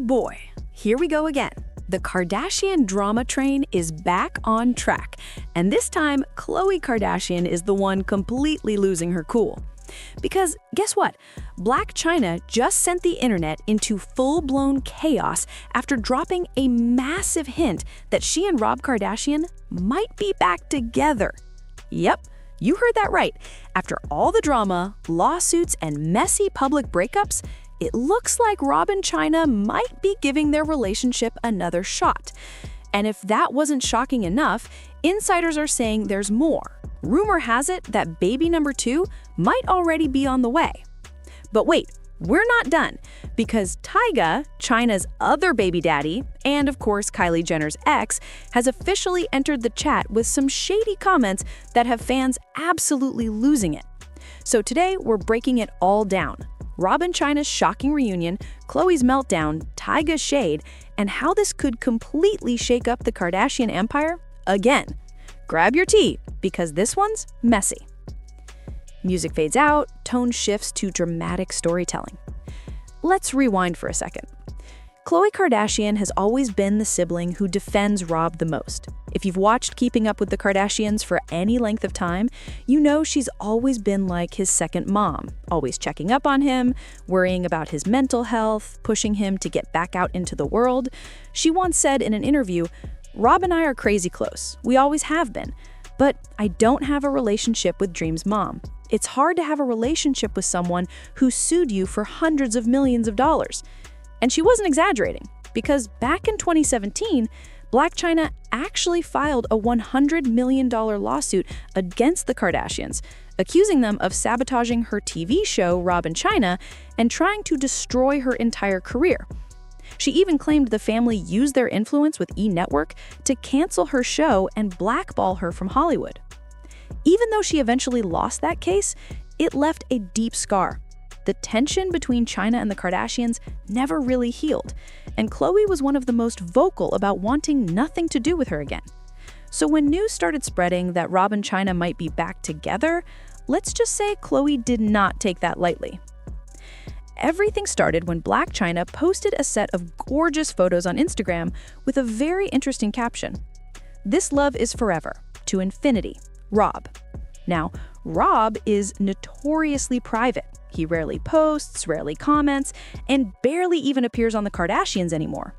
boy, here we go again. The Kardashian drama train is back on track, and this time, Khloe Kardashian is the one completely losing her cool. Because guess what? Blac Chyna just sent the internet into full-blown chaos after dropping a massive hint that she and Rob Kardashian might be back together. Yep, you heard that right. After all the drama, lawsuits, and messy public breakups, it looks like Rob and Chyna might be giving their relationship another shot. And if that wasn't shocking enough, insiders are saying there's more. Rumor has it that baby number 2 might already be on the way. But wait, we're not done, because Tyga, Chyna's other baby daddy, and of course Kylie Jenner's ex, has officially entered the chat with some shady comments that have fans absolutely losing it. So today, we're breaking it all down. Rob and Chyna's shocking reunion, Khloe's meltdown, Tyga's shade, and how this could completely shake up the Kardashian empire again. Grab your tea, because this one's messy. Music fades out, tone shifts to dramatic storytelling. Let's rewind for a second. Khloe Kardashian has always been the sibling who defends Rob the most. If you've watched Keeping Up with the Kardashians for any length of time, you know she's always been like his second mom, always checking up on him, worrying about his mental health, pushing him to get back out into the world. She once said in an interview, "Rob and I are crazy close. We always have been. But I don't have a relationship with Dream's mom. It's hard to have a relationship with someone who sued you for hundreds of millions of dollars." And she wasn't exaggerating, because back in 2017, Blac Chyna actually filed a $100 million lawsuit against the Kardashians, accusing them of sabotaging her TV show, Rob and Chyna, and trying to destroy her entire career. She even claimed the family used their influence with E! Network to cancel her show and blackball her from Hollywood. Even though she eventually lost that case, it left a deep scar. The tension between Chyna and the Kardashians never really healed, and Khloe was one of the most vocal about wanting nothing to do with her again. So when news started spreading that Rob and Chyna might be back together, let's just say Khloe did not take that lightly. Everything started when Blac Chyna posted a set of gorgeous photos on Instagram with a very interesting caption. "This love is forever, to infinity, Rob." Now, Rob is notoriously private. He rarely posts, rarely comments, and barely even appears on the Kardashians anymore.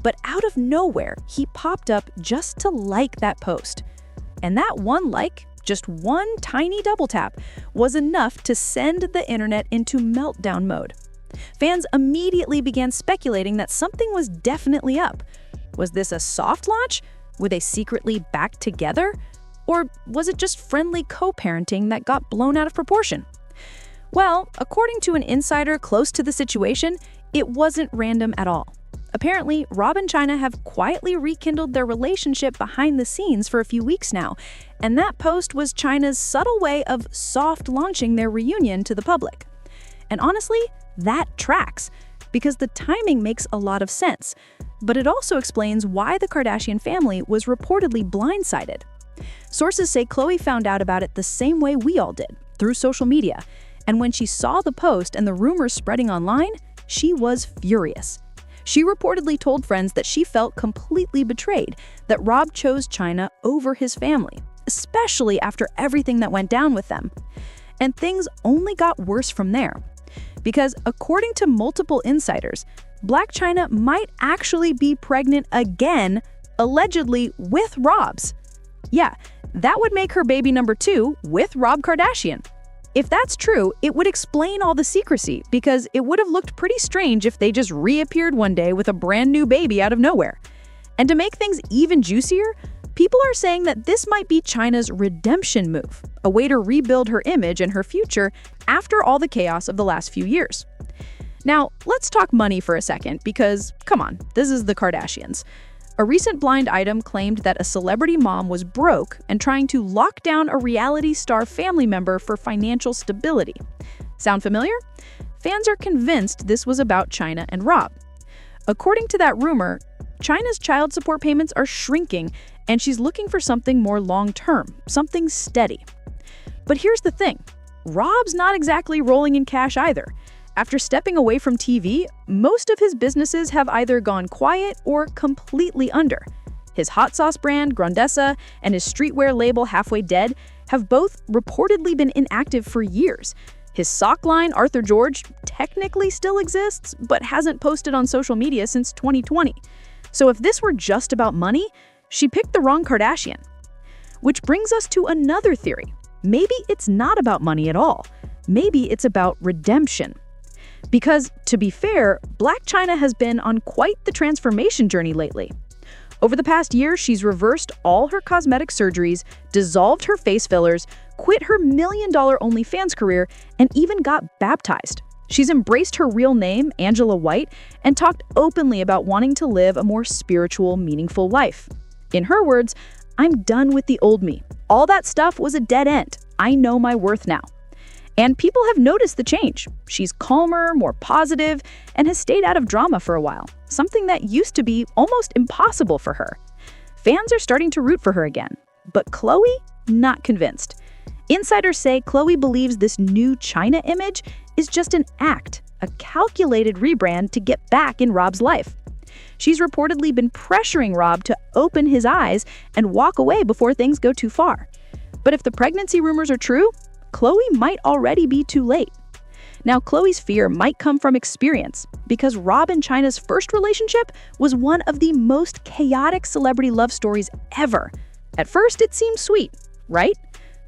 But out of nowhere, he popped up just to like that post. And that one like, just one tiny double tap, was enough to send the internet into meltdown mode. Fans immediately began speculating that something was definitely up. Was this a soft launch? Were they secretly back together? Or was it just friendly co-parenting that got blown out of proportion? Well, according to an insider close to the situation, it wasn't random at all. Apparently, Rob and Chyna have quietly rekindled their relationship behind the scenes for a few weeks now, and that post was Chyna's subtle way of soft launching their reunion to the public. And honestly, that tracks, because the timing makes a lot of sense, but it also explains why the Kardashian family was reportedly blindsided. Sources say Khloe found out about it the same way we all did, through social media, and when she saw the post and the rumors spreading online, she was furious. She reportedly told friends that she felt completely betrayed, that Rob chose Chyna over his family, especially after everything that went down with them. And things only got worse from there. Because according to multiple insiders, Blac Chyna might actually be pregnant again, allegedly with Rob's. Yeah, that would make her baby number 2 with Rob Kardashian. If that's true, it would explain all the secrecy, because it would have looked pretty strange if they just reappeared one day with a brand new baby out of nowhere. And to make things even juicier, people are saying that this might be Chyna's redemption move, a way to rebuild her image and her future after all the chaos of the last few years. Now, let's talk money for a second, because, come on, this is the Kardashians. A recent blind item claimed that a celebrity mom was broke and trying to lock down a reality star family member for financial stability. Sound familiar? Fans are convinced this was about Chyna and Rob. According to that rumor, Chyna's child support payments are shrinking, and she's looking for something more long-term, something steady. But here's the thing. Rob's not exactly rolling in cash either. after stepping away from TV, most of his businesses have either gone quiet or completely under. His hot sauce brand, Grandessa, and his streetwear label Halfway Dead have both reportedly been inactive for years. His sock line, Arthur George, technically still exists, but hasn't posted on social media since 2020. So if this were just about money, she picked the wrong Kardashian. Which brings us to another theory. Maybe it's not about money at all. Maybe it's about redemption. Because, to be fair, Blac Chyna has been on quite the transformation journey lately. Over the past year, she's reversed all her cosmetic surgeries, dissolved her face fillers, quit her million-dollar OnlyFans career, and even got baptized. She's embraced her real name, Angela White, and talked openly about wanting to live a more spiritual, meaningful life. In her words, "I'm done with the old me. All that stuff was a dead end. I know my worth now." And people have noticed the change. She's calmer, more positive, and has stayed out of drama for a while, something that used to be almost impossible for her. Fans are starting to root for her again, but Khloe, not convinced. Insiders say Khloe believes this new Chyna image is just an act, a calculated rebrand to get back in Rob's life. She's reportedly been pressuring Rob to open his eyes and walk away before things go too far. But if the pregnancy rumors are true, Khloe might already be too late. Now, Khloe's fear might come from experience, because Rob and Chyna's first relationship was one of the most chaotic celebrity love stories ever. At first, it seemed sweet, right?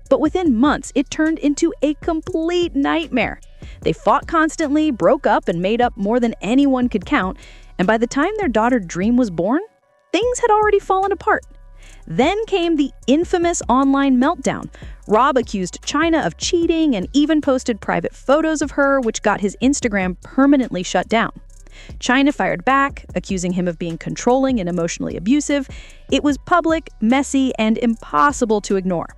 But within months, it turned into a complete nightmare. They fought constantly, broke up, and made up more than anyone could count, and by the time their daughter Dream was born, things had already fallen apart. Then came the infamous online meltdown. Rob accused Chyna of cheating and even posted private photos of her, which got his Instagram permanently shut down. Chyna fired back, accusing him of being controlling and emotionally abusive. It was public, messy, and impossible to ignore.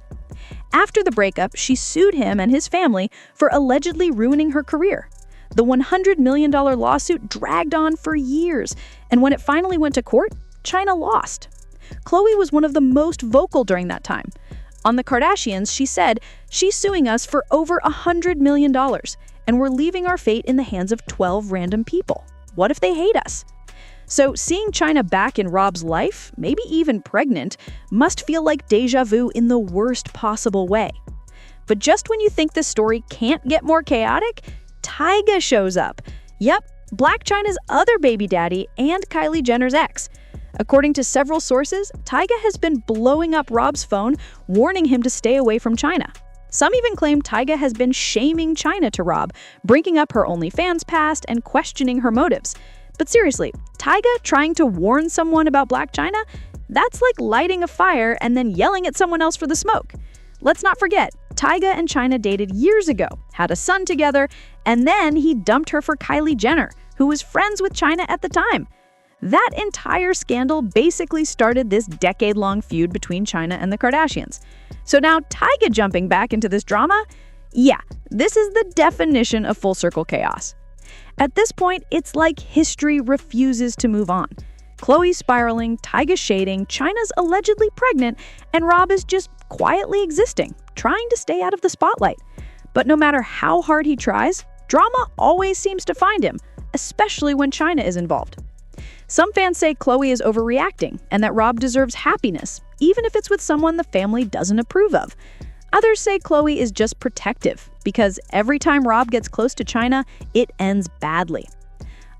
After the breakup, she sued him and his family for allegedly ruining her career. The $100 million lawsuit dragged on for years, and when it finally went to court, Chyna lost. Khloe was one of the most vocal during that time. On the Kardashians, she said, "She's suing us for over $100 million, and we're leaving our fate in the hands of 12 random people. What if they hate us?" So seeing Chyna back in Rob's life, maybe even pregnant, must feel like deja vu in the worst possible way. But just when you think this story can't get more chaotic, Tyga shows up. Yep, Blac Chyna's other baby daddy and Kylie Jenner's ex. According to several sources, Tyga has been blowing up Rob's phone, warning him to stay away from Chyna. Some even claim Tyga has been shaming Chyna to Rob, bringing up her OnlyFans past and questioning her motives. But seriously, Tyga trying to warn someone about Blac Chyna? That's like lighting a fire and then yelling at someone else for the smoke. Let's not forget, Tyga and Chyna dated years ago, had a son together, and then he dumped her for Kylie Jenner, who was friends with Chyna at the time. That entire scandal basically started this decade-long feud between Chyna and the Kardashians. So now Tyga jumping back into this drama? Yeah, this is the definition of full circle chaos. At this point, it's like history refuses to move on. Khloe's spiraling, Tyga's shading, Chyna's allegedly pregnant, and Rob is just quietly existing, trying to stay out of the spotlight. But no matter how hard he tries, drama always seems to find him, especially when Chyna is involved. Some fans say Khloe is overreacting and that Rob deserves happiness, even if it's with someone the family doesn't approve of. Others say Khloe is just protective because every time Rob gets close to Chyna, it ends badly.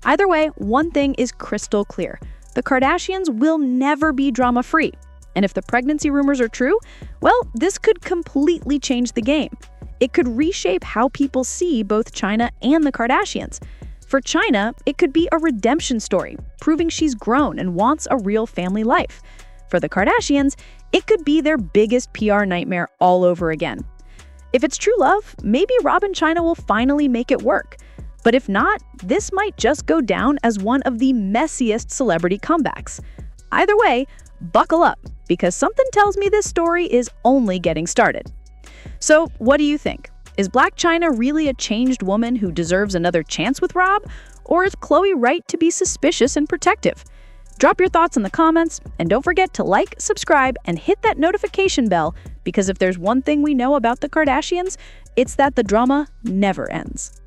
Either way, one thing is crystal clear. The Kardashians will never be drama-free. And if the pregnancy rumors are true, well, this could completely change the game. It could reshape how people see both Chyna and the Kardashians. For Chyna, it could be a redemption story, proving she's grown and wants a real family life. For the Kardashians, it could be their biggest PR nightmare all over again. If it's true love, maybe Rob and Chyna will finally make it work. But if not, this might just go down as one of the messiest celebrity comebacks. Either way, buckle up, because something tells me this story is only getting started. So, what do you think? Is Blac Chyna really a changed woman who deserves another chance with Rob? Or is Khloe right to be suspicious and protective? Drop your thoughts in the comments, and don't forget to like, subscribe, and hit that notification bell, because if there's one thing we know about the Kardashians, it's that the drama never ends.